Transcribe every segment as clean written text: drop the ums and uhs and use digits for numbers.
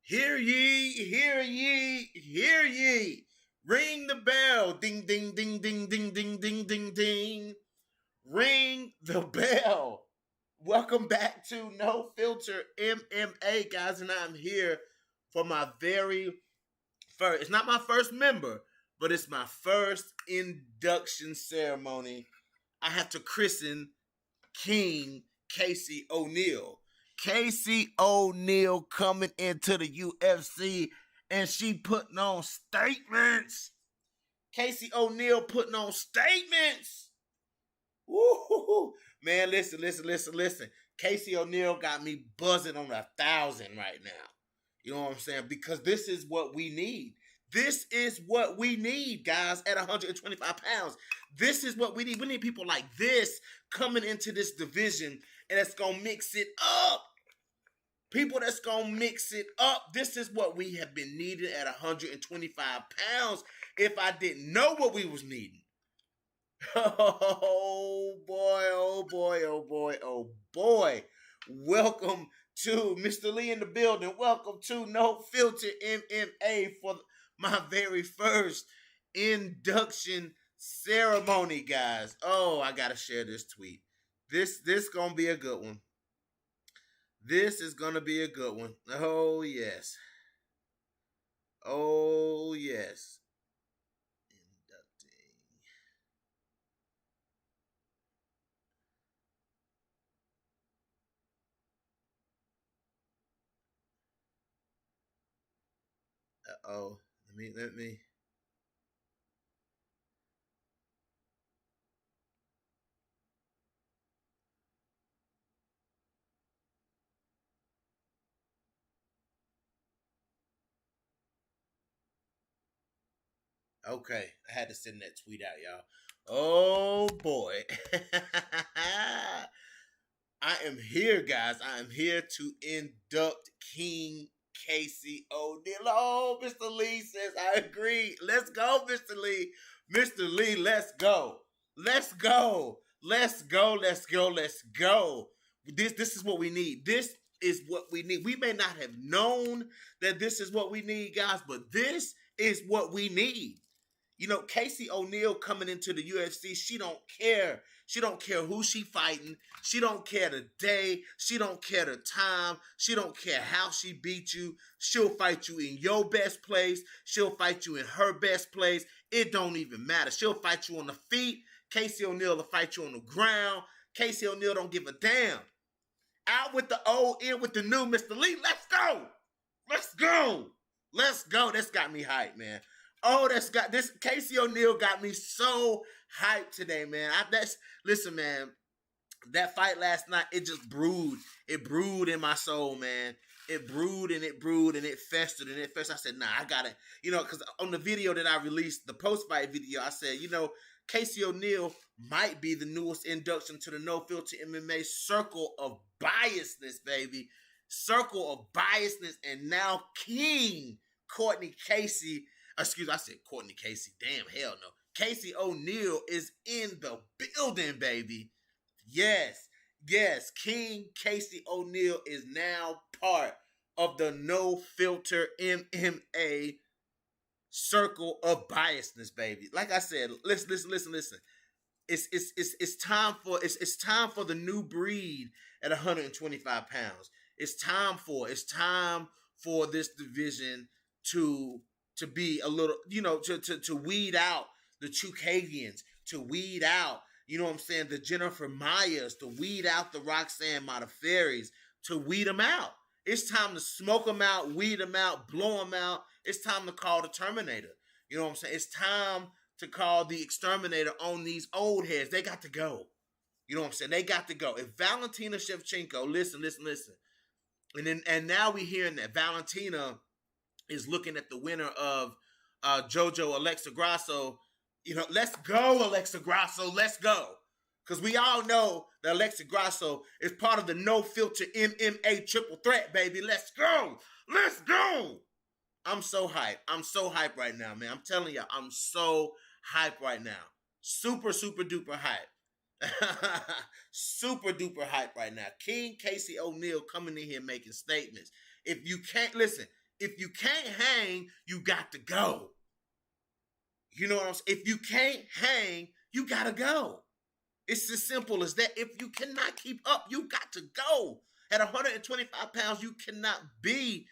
Hear ye, hear ye, hear ye. Ring the bell. Ding, ding, ding, ding, ding, ding, ding, ding, ding. Ring the bell. Welcome back to No Filter MMA, guys, and I'm here for my very first. It's not my first member, but it's my first induction ceremony. I have to christen King Casey O'Neill. Casey O'Neill coming into the UFC and she putting on statements. Casey O'Neill putting on statements. Woo! Man, listen. Casey O'Neill got me buzzing on 1,000 right now. You know what I'm saying? Because this is what we need. This is what we need, guys, at 125 pounds. This is what we need. We need people like this coming into this division and that's going to mix it up. People that's going to mix it up. This is what we have been needing at 125 pounds if I didn't know what we was needing. Oh, boy, oh, boy, oh, boy, oh, boy. Welcome to Mr. Lee in the building. Welcome to No Filter MMA for my very first induction ceremony, guys. Oh, I got to share this tweet. This going to be a good one. This is going to be a good one. Oh, yes. Oh, yes. Inducting. Uh-oh. Let me. Okay, I had to send that tweet out, y'all. Oh, boy. I am here, guys. I am here to induct King Casey O'Neill. Oh, Mr. Lee says, I agree. Let's go, Mr. Lee. Mr. Lee, let's go. Let's go. Let's go. Let's go. Let's go. This is what we need. This is what we need. We may not have known that this is what we need, guys, but this is what we need. You know, Casey O'Neill coming into the UFC, she don't care. She don't care who she fighting. She don't care the day. She don't care the time. She don't care how she beat you. She'll fight you in your best place. She'll fight you in her best place. It don't even matter. She'll fight you on the feet. Casey O'Neill will fight you on the ground. Casey O'Neill don't give a damn. Out with the old, in with the new, Mr. Lee. Let's go. Let's go. Let's go. That's got me hyped, man. Oh, this Casey O'Neill got me so hyped today, man. Listen, man. That fight last night, it just brewed. It brewed in my soul, man. It brewed and it brewed and it festered and it festered. I said, nah, I gotta, because on the video that I released, the post-fight video, I said, Casey O'Neill might be the newest induction to the No Filter MMA circle of biasness, baby. Circle of biasness, and now King Courtney Casey. Excuse me, I said Courtney Casey. Damn, hell no. Casey O'Neill is in the building, baby. Yes. King Casey O'Neill is now part of the No Filter MMA circle of biasness, baby. Like I said, listen. It's time for the new breed at 125 pounds. It's time for this division to be a little, to weed out the Chukagians, to weed out, the Jennifer Mayas, to weed out the Roxanne Modafferi's, to weed them out. It's time to smoke them out, weed them out, blow them out. It's time to call the Terminator. You know what I'm saying? It's time to call the exterminator on these old heads. They got to go. You know what I'm saying? They got to go. If Valentina Shevchenko, listen. And now we're hearing that Valentina is looking at the winner of JoJo Alexa Grasso. Let's go, Alexa Grasso. Let's go. Because we all know that Alexa Grasso is part of the No Filter MMA triple threat, baby. Let's go. Let's go. I'm so hyped. I'm so hyped right now, man. I'm telling you, I'm so hyped right now. Super, super duper hype. Super duper hype right now. King Casey O'Neill coming in here making statements. If you can't listen, If you can't hang, you got to go. You know what I'm saying? If you can't hang, you got to go. It's as simple as that. If you cannot keep up, you got to go. At 125 pounds, you cannot be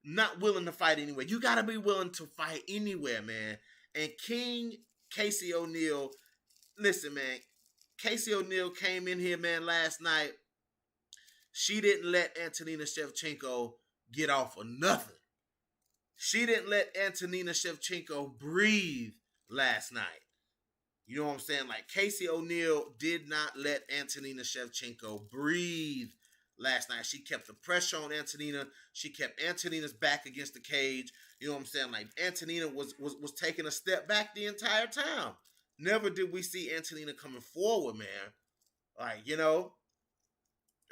not willing to fight anywhere. You got to be willing to fight anywhere, man. And King Casey O'Neill, listen, man. Casey O'Neill came in here, man, last night. She didn't let Antonina Shevchenko get off of nothing. She didn't let Antonina Shevchenko breathe last night. You know what I'm saying? Like, Casey O'Neill did not let Antonina Shevchenko breathe last night. She kept the pressure on Antonina. She kept Antonina's back against the cage. You know what I'm saying? Like, Antonina was taking a step back the entire time. Never did we see Antonina coming forward, man. Like, you know,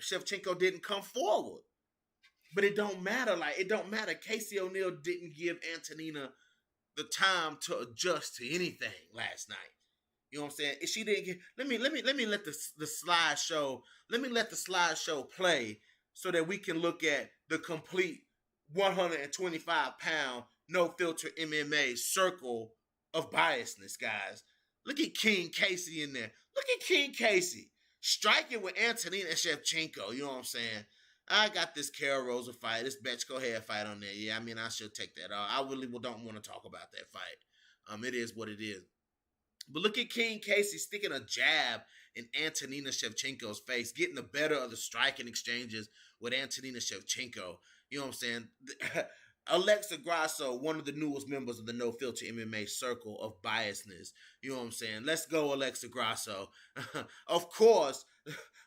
Shevchenko didn't come forward. But it don't matter. Like, it don't matter. Casey O'Neill didn't give Antonina the time to adjust to anything last night. You know what I'm saying? If she didn't get, let me let the slideshow. Let me let the slideshow play so that we can look at the complete 125-pound no filter MMA circle of biasness, guys. Look at King Casey in there. Look at King Casey striking with Antonina Shevchenko. You know what I'm saying? I got this Carol Rosa fight, this Betchko Head fight on there. Yeah, I mean, I should take that. I really don't want to talk about that fight. It is what it is. But look at King Casey sticking a jab in Antonina Shevchenko's face, getting the better of the striking exchanges with Antonina Shevchenko. You know what I'm saying? Alexa Grasso, one of the newest members of the No Filter MMA circle of biasness. You know what I'm saying? Let's go, Alexa Grasso. Of course,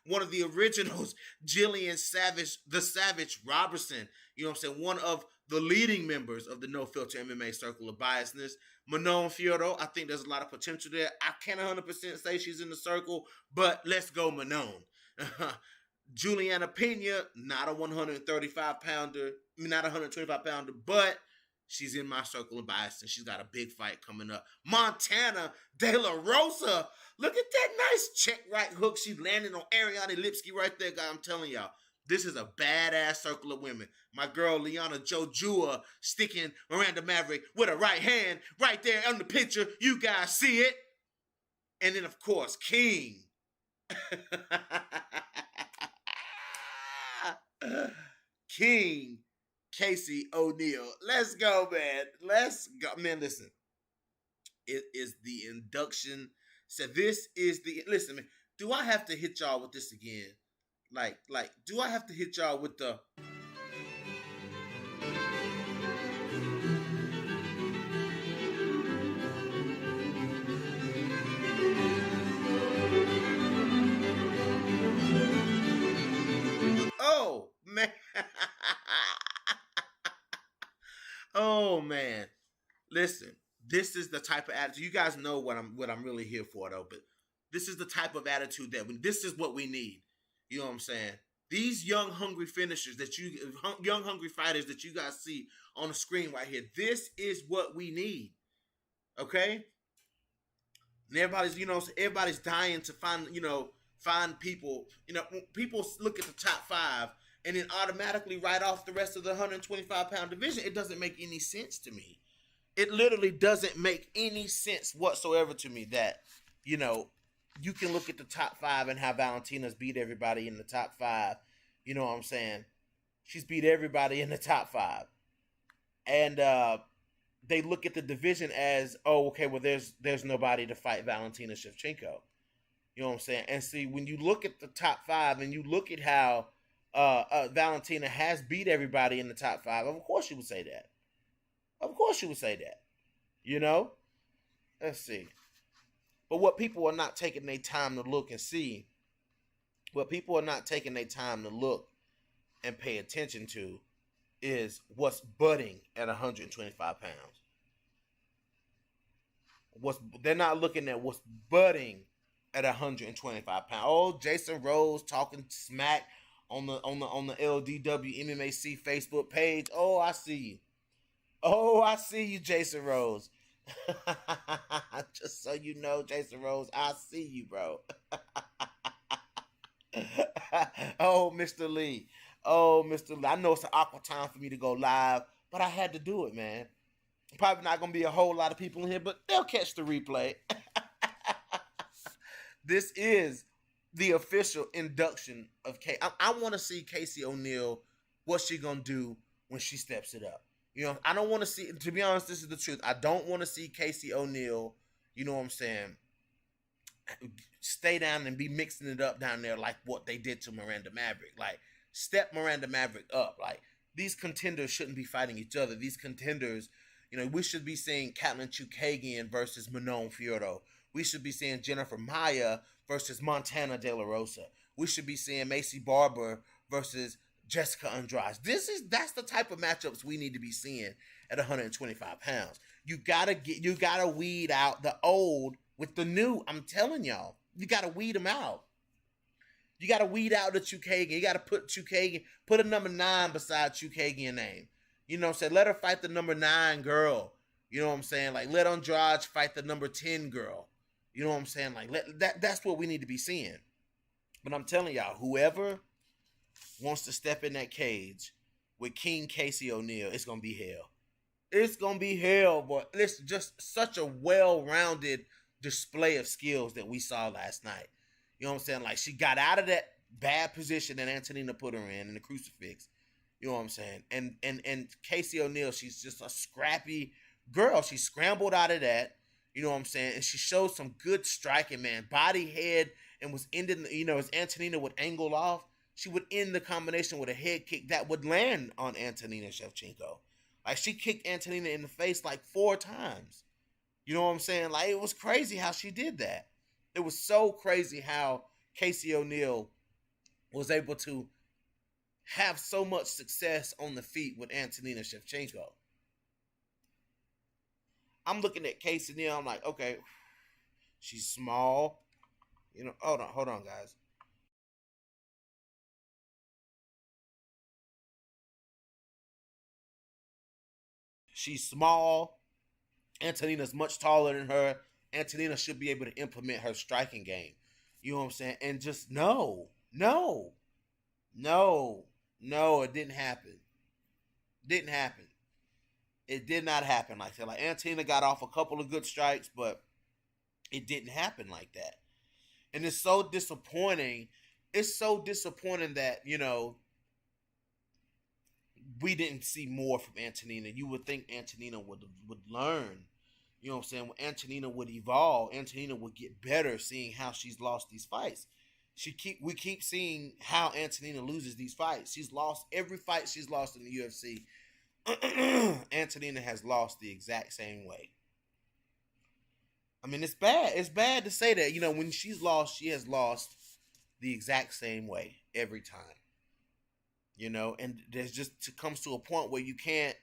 one of the originals, Jillian Savage, the Savage Robertson. You know what I'm saying? One of the leading members of the No Filter MMA circle of biasness. Manon Fiordo, I think there's a lot of potential there. I can't 100% say she's in the circle, but let's go Manon. Juliana Pena, not a 135-pounder, not a 125-pounder, but she's in my circle of bias, and she's got a big fight coming up. Montana De La Rosa, look at that nice check right hook she landed on Ariane Lipsky right there, guys. I'm telling y'all, this is a badass circle of women. My girl Liana Jojua sticking Miranda Maverick with a right hand right there on the picture. You guys see it. And then, of course, King. King Casey O'Neill. Let's go, man. Let's go. Man, listen. It is the induction. So this is the, listen, man, do I have to hit y'all with this again? Like, do I have to hit y'all with the, oh, man. Oh, man. Listen, this is the type of attitude. You guys know what I'm really here for, though, but this is the type of attitude that this is what we need. You know what I'm saying? These young, hungry finishers young, hungry fighters that you guys see on the screen right here, this is what we need. Okay? And everybody's dying to find people. People look at the top 5 and then automatically write off the rest of the 125-pound division. It doesn't make any sense to me. It literally doesn't make any sense whatsoever to me that, you can look at the top 5 and how Valentina's beat everybody in the top 5. You know what I'm saying? She's beat everybody in the top 5. And they look at the division as, oh, okay, well, there's nobody to fight Valentina Shevchenko. You know what I'm saying? And see, when you look at the top 5 and you look at how Valentina has beat everybody in the top 5, of course you would say that. Of course you would say that. Let's see. But what people are not taking their time to look and see, what people are not taking their time to look and pay attention to is what's budding at 125 pounds. They're not looking at what's budding at 125 pounds. Oh, Jason Rose talking smack on the LDW MMAC Facebook page. Oh, I see you. Oh, I see you, Jason Rose. Just so you know, Jason Rose, I see you, bro. Oh, Mr. Lee. I know it's an awkward time for me to go live, but I had to do it, man. Probably not gonna be a whole lot of people in here, but they'll catch the replay. This is the official induction of K. I want to see Casey O'Neill. What she gonna do when she steps it up? You know, I don't want to see. To be honest, this is the truth. I don't want to see Casey O'Neill. You know what I'm saying? Stay down and be mixing it up down there like what they did to Miranda Maverick. Like step Miranda Maverick up. Like these contenders shouldn't be fighting each other. These contenders, you know, we should be seeing Katlyn Chukagian versus Manon Fiorito. We should be seeing Jennifer Maya versus Montana De La Rosa. We should be seeing Macy Barber versus Jessica Andrade. That's the type of matchups we need to be seeing at 125 pounds. You gotta weed out the old with the new. I'm telling y'all, you gotta weed them out. You gotta weed out the Chukagian. You gotta put Chukagian, put a number 9 beside Chukagian name. You know what I'm saying? Let her fight the number 9 girl. You know what I'm saying? Like let Andrade fight the number 10 girl. You know what I'm saying? Like that's what we need to be seeing. But I'm telling y'all, whoever wants to step in that cage with King Casey O'Neill, it's gonna be hell. It's gonna be hell, boy. It's just such a well-rounded display of skills that we saw last night. You know what I'm saying? Like she got out of that bad position that Antonina put her in the crucifix. You know what I'm saying? And Casey O'Neill, she's just a scrappy girl. She scrambled out of that. You know what I'm saying? And she showed some good striking, man. Body, head, and was ending, you know, as Antonina would angle off, she would end the combination with a head kick that would land on Antonina Shevchenko. Like, she kicked Antonina in the face like 4 times. You know what I'm saying? Like, it was crazy how she did that. It was so crazy how Casey O'Neill was able to have so much success on the feet with Antonina Shevchenko. I'm looking at Casey O'Neill. I'm like, okay, she's small. You know, hold on, guys. She's small. Antonina's much taller than her. Antonina should be able to implement her striking game. You know what I'm saying? And just no, it didn't happen. Didn't happen. It did not happen like that. Like Antonina got off a couple of good strikes, but it didn't happen like that. And it's so disappointing. It's so disappointing that, you know, we didn't see more from Antonina. You would think Antonina would learn. You know what I'm saying? When Antonina would evolve, Antonina would get better seeing how she's lost these fights. We keep seeing how Antonina loses these fights. She's lost every fight she's lost in the UFC. Antonina has lost the exact same way. I mean, it's bad. It's bad to say that. You know, when she's lost, she has lost the exact same way every time. You know, and there's just comes to a point where you can't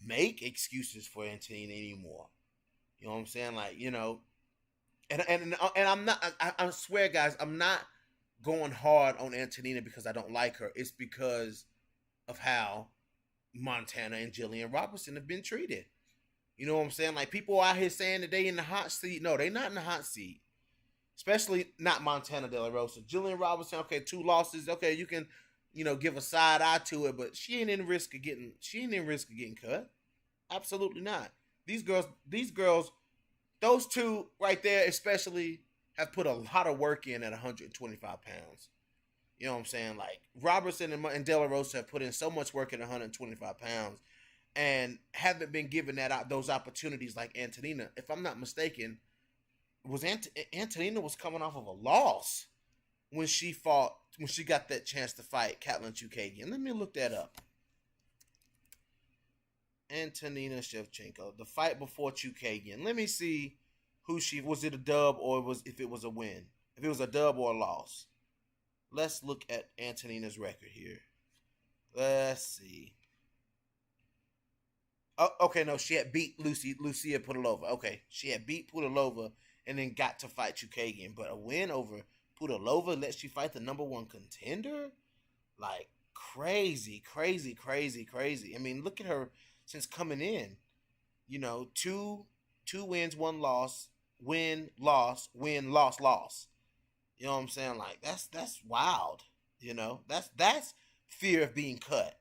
make excuses for Antonina anymore. You know what I'm saying? Like, you know, and I'm not. I swear, guys, I'm not going hard on Antonina because I don't like her. It's because of how Montana and Jillian Robertson have been treated. You know what I'm saying? Like people out here saying that they in the hot seat. No, they not in the hot seat. Especially not Montana De La Rosa. Jillian Robertson, okay, 2 losses. Okay, you can, you know, give a side eye to it, but she ain't in risk of getting cut. Absolutely not. These girls, those 2 right there especially have put a lot of work in at 125 pounds. You know what I'm saying? Like Robertson and De La Rosa have put in so much work at 125 pounds and haven't been given those opportunities like Antonina. If I'm not mistaken, Antonina was coming off of a loss when she got that chance to fight Katlyn Chukagian. Let me look that up. Antonina Shevchenko, the fight before Chukagian. Let me see was it a dub or if it was a win? If it was a dub or a loss. Let's look at Antonina's record here. Let's see. Oh, okay, no, she had beat Lucia Pudilova. Okay, she had beat Pudilova and then got to fight Chukagian. But a win over Pudilova lets you fight the number 1 contender? Like, crazy. I mean, look at her since coming in. You know, two wins, 1 loss, win, loss, win, loss. You know what I'm saying? Like, that's wild. You know, that's fear of being cut.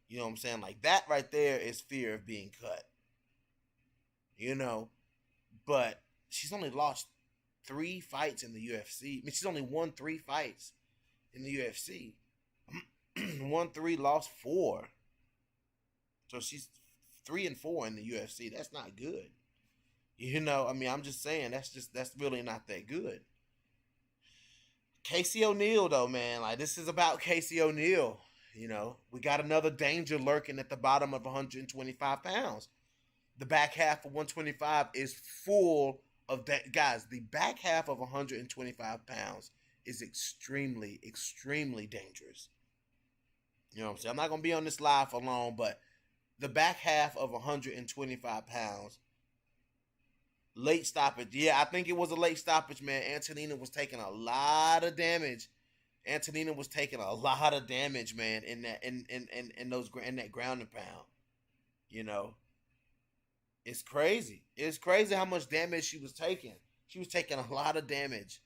You know what I'm saying? Like that right there is fear of being cut. You know, but she's only lost 3 fights in the UFC. I mean, she's only won 3 fights in the UFC. Won three, lost four. So she's 3-4 in the UFC. That's not good. You know, I mean, I'm just saying that's really not that good. Casey O'Neill, though, man, like this is about Casey O'Neill. You know, we got another danger lurking at the bottom of 125 pounds. The back half of 125 is full of that. Guys, the back half of 125 pounds is extremely, extremely dangerous. You know what I'm saying? I'm not going to be on this live for long, but the back half of 125 pounds, late stoppage. Yeah, I think it was a late stoppage, man. Antonina was taking a lot of damage. Antonina was taking a lot of damage, man, in that in that ground and pound. You know, it's crazy. It's crazy how much damage she was taking. She was taking a lot of damage,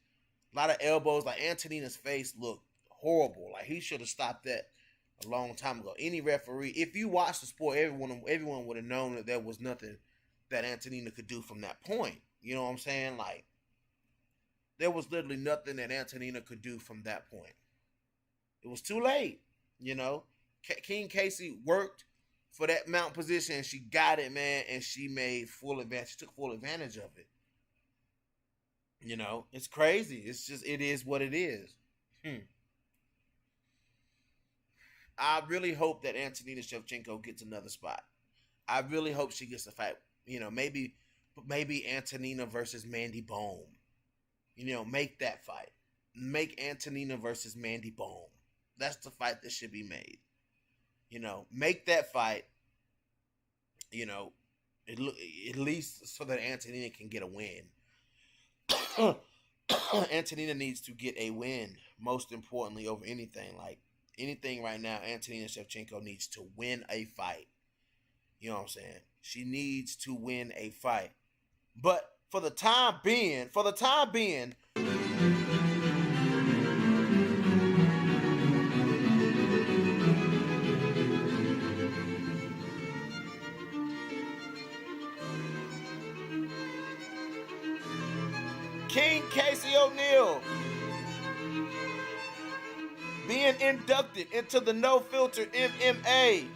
a lot of elbows. Like Antonina's face looked horrible. Like he should have stopped that a long time ago. Any referee, if you watch the sport, everyone would have known that there was nothing that Antonina could do from that point. You know what I'm saying? Like there was literally nothing that Antonina could do from that point. It was too late. You know, King Casey worked for that mount position and she got it, man, and she made full advantage. She took full advantage of it. You know, it's crazy. It's just it is what it is. I really hope that Antonina Shevchenko gets another spot. I really hope she gets a fight. You know, maybe Antonina versus Mandy Bohm. You know, make that fight. Make Antonina versus Mandy Bohm. That's the fight that should be made. You know, make that fight. You know, at least so that Antonina can get a win. Antonina needs to get a win, most importantly, over anything. Like anything right now, Antonina Shevchenko needs to win a fight. You know what I'm saying? She needs to win a fight. But for the time being, King Casey O'Neill being inducted into the No Filter MMA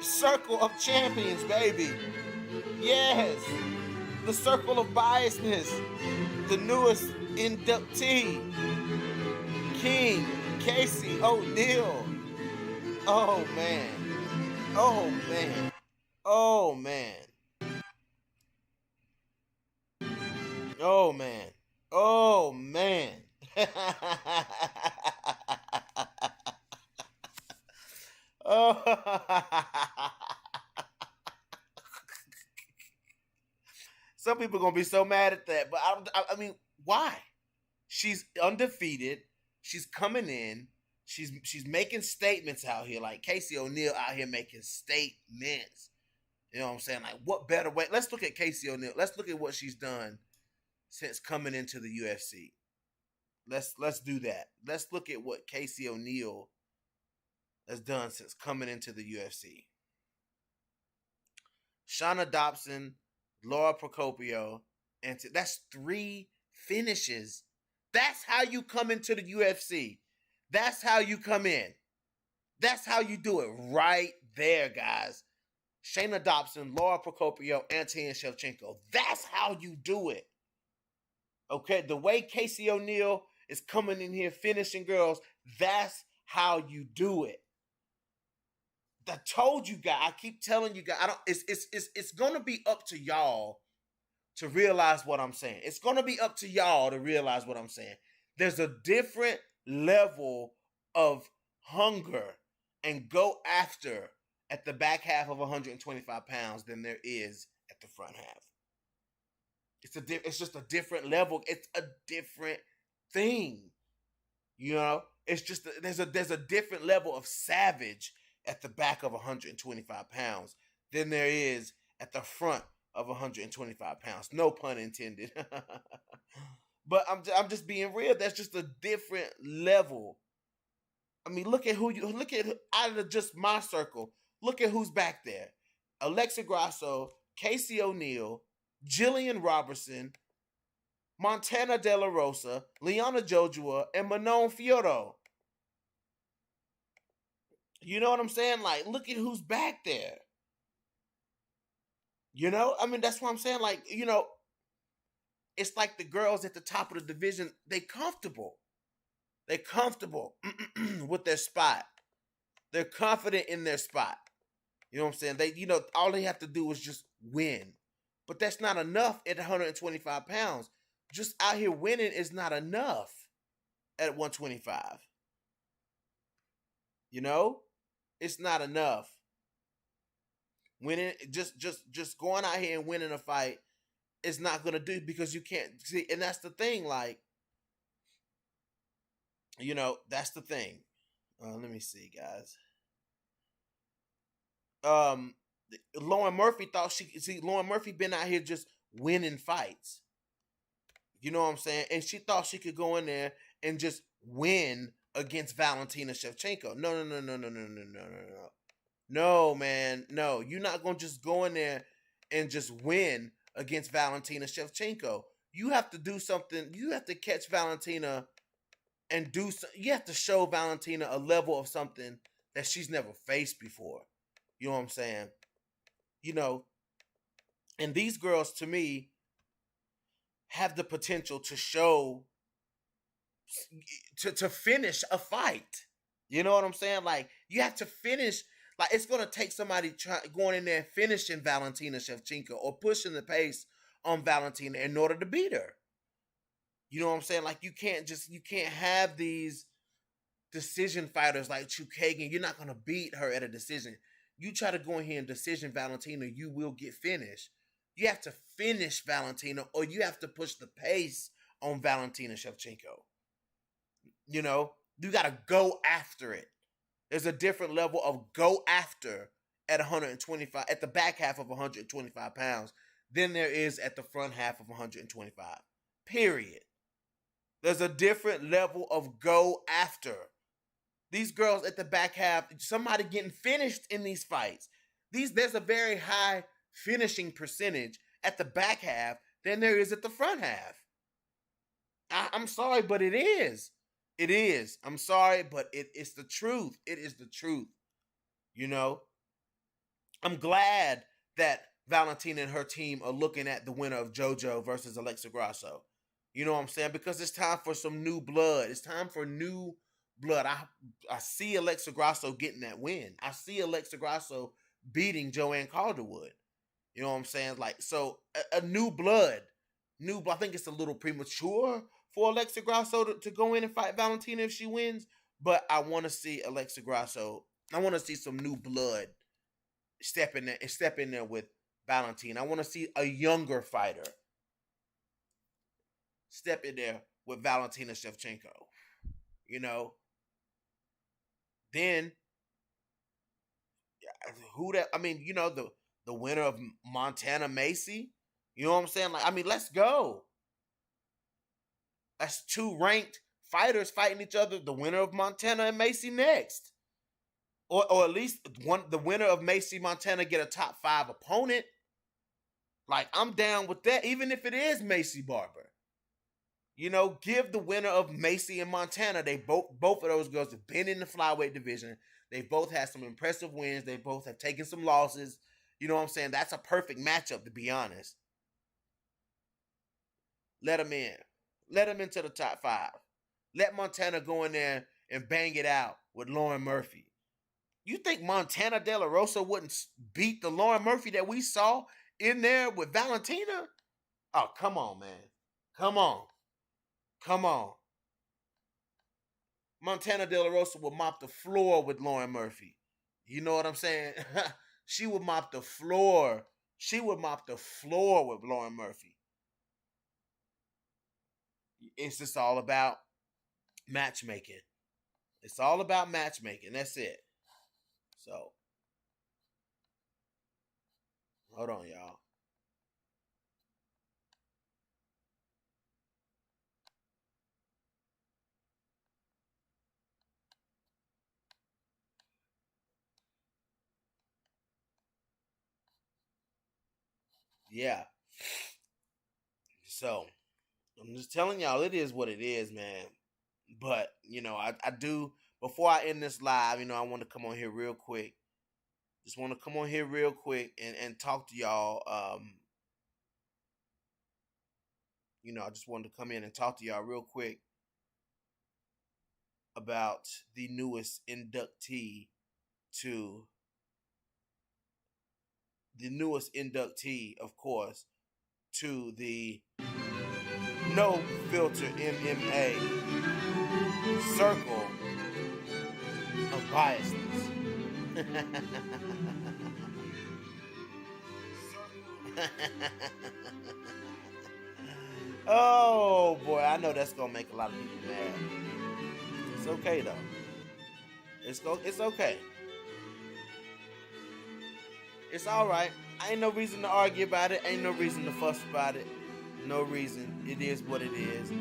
Circle of Champions, baby. Yes, the Circle of Biasness, the newest inductee, King Casey O'Neill. Oh man, oh man, oh man, oh man, oh man. Oh. Some people are gonna be so mad at that, but I mean, why? She's undefeated. She's coming in. She's making statements out here. Like Casey O'Neill out here making statements. You know what I'm saying? Like, what better way? Let's look at Casey O'Neill. Let's look at what she's done since coming into the UFC. Let's do that. Let's look at what Casey O'Neill has done since coming into the UFC. Shauna Dobson, Laura Procopio, and that's 3 finishes. That's how you come into the UFC. That's how you come in. That's how you do it right there, guys. Shayna Dobson, Laura Procopio, Antonina Shevchenko. That's how you do it. Okay, the way Casey O'Neill is coming in here finishing girls, that's how you do it. I told you guys, I keep telling you guys, it's gonna be up to y'all to realize what I'm saying. It's gonna be up to y'all to realize what I'm saying. There's a different level of hunger and go after at the back half of 125 pounds than there is at the front half. It's just a different level. It's a different thing. You know, it's just there's a different level of savage at the back of 125 pounds than there is at the front of 125 pounds. No pun intended. But I'm just being real. That's just a different level. I mean, look at out of just my circle. Look at who's back there: Alexa Grasso, Casey O'Neill, Jillian Robertson, Montana De La Rosa, Liana Jojua, and Manon Fiorito. You know what I'm saying? Like, look at who's back there. I mean, that's what I'm saying. Like, it's like the girls at the top of the division, they comfortable. They comfortable with their spot. They're confident in their spot. You know what I'm saying? All they have to do is just win. But that's not enough at 125 pounds. Just out here winning is not enough at 125. You know? It's not enough. Winning, just going out here and winning a fight is not gonna do, because you can't see, and that's the thing. Like, that's the thing. Let me see, guys. Lauren Murphy thought Lauren Murphy been out here just winning fights. You know what I'm saying? And she thought she could go in there and just win against Valentina Shevchenko. No, no, no, no, no, no, no, no, no, no. No, man. No, you're not going to just go in there and just win against Valentina Shevchenko. You have to do something. You have to catch Valentina and you have to show Valentina a level of something that she's never faced before. You know what I'm saying? And these girls, to me, have the potential to show, to finish a fight. You know what I'm saying? Like, you have to finish. Like, it's going to take somebody going in there and finishing Valentina Shevchenko or pushing the pace on Valentina in order to beat her. You know what I'm saying? Like, you can't have these decision fighters like Chukagan. You're not going to beat her at a decision. You try to go in here and decision Valentina, you will get finished. You have to finish Valentina, or you have to push the pace on Valentina Shevchenko. You got to go after it. There's a different level of go after at 125, at the back half of 125 pounds, than there is at the front half of 125. Period. There's a different level of go after. These girls at the back half, somebody getting finished in these fights. There's a very high finishing percentage at the back half than there is at the front half. I'm sorry, but it is. It is. I'm sorry, but it's the truth. It is the truth. I'm glad that Valentina and her team are looking at the winner of JoJo versus Alexa Grasso. You know what I'm saying? Because it's time for some new blood. It's time for new blood. I see Alexa Grasso getting that win. I see Alexa Grasso beating Joanne Calderwood. You know what I'm saying? Like, so a new blood. I think it's a little premature for Alexa Grasso to go in and fight Valentina if she wins. But I want to see Alexa Grasso. I want to see some new blood step in there with Valentina. I want to see a younger fighter step in there with Valentina Shevchenko. Then the winner of Montana Macy. You know what I'm saying? Like, I mean, let's go. That's two ranked fighters fighting each other. The winner of Montana and Macy next. Or at least the winner of Macy Montana get a top 5 opponent. Like, I'm down with that, even if it is Macy Barber. Give the winner of Macy and Montana. They both of those girls have been in the flyweight division. They both had some impressive wins. They both have taken some losses. You know what I'm saying? That's a perfect matchup, to be honest. Let them in. Let them into the top 5. Let Montana go in there and bang it out with Lauren Murphy. You think Montana De La Rosa wouldn't beat the Lauren Murphy that we saw in there with Valentina? Oh, come on, man. Come on. Montana De La Rosa would mop the floor with Lauren Murphy. You know what I'm saying? She would mop the floor. She would mop the floor with Lauren Murphy. It's just all about matchmaking. It's all about matchmaking. That's it. So, hold on, y'all. Yeah. So I'm just telling y'all, it is what it is, man. But I do. Before I end this live, I want to come on here real quick. Just want to come on here real quick and talk to y'all. I just wanted to come in and talk to y'all real quick about the newest inductee to of course, to the No Filter MMA circle of biasness. Oh boy, I know that's gonna make a lot of people mad. It's okay though. It's okay. It's all right. Ain't no reason to argue about it. Ain't no reason to fuss about it. No reason. It is what it is.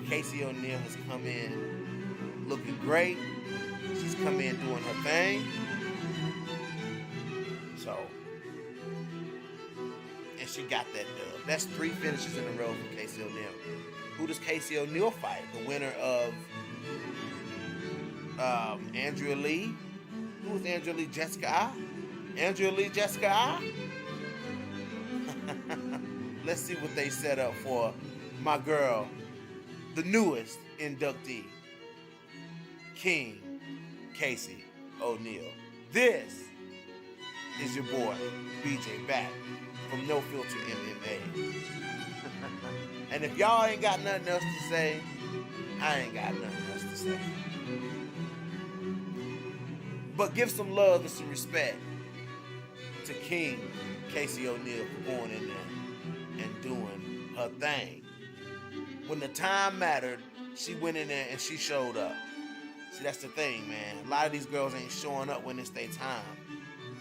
Casey O'Neill has come in looking great. She's come in doing her thing. So, and she got that dub. That's 3 finishes in a row for Casey O'Neill. Who does Casey O'Neill fight? The winner of Andrea Lee. Who was Andrea Lee? Jessica I? Andrea Lee, Jessica I? Let's see what they set up for my girl, the newest inductee, King Casey O'Neill. This is your boy, BJ, back from No Filter MMA. And if y'all ain't got nothing else to say, I ain't got nothing else to say. But give some love and some respect to King Casey O'Neill for going in there and doing her thing. When the time mattered, she went in there and she showed up. See, that's the thing, man. A lot of these girls ain't showing up when it's their time.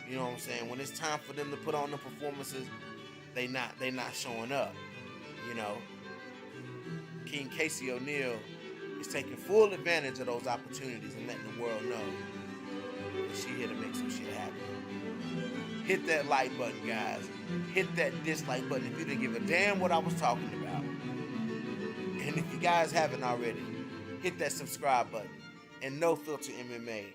You know what I'm saying? When it's time for them to put on the performances, they not showing up. King Casey O'Neill is taking full advantage of those opportunities and letting the world know that she here to make some shit happen. Hit that like button, guys. Hit that dislike button if you didn't give a damn what I was talking about. And if you guys haven't already, hit that subscribe button. And No Filter MMA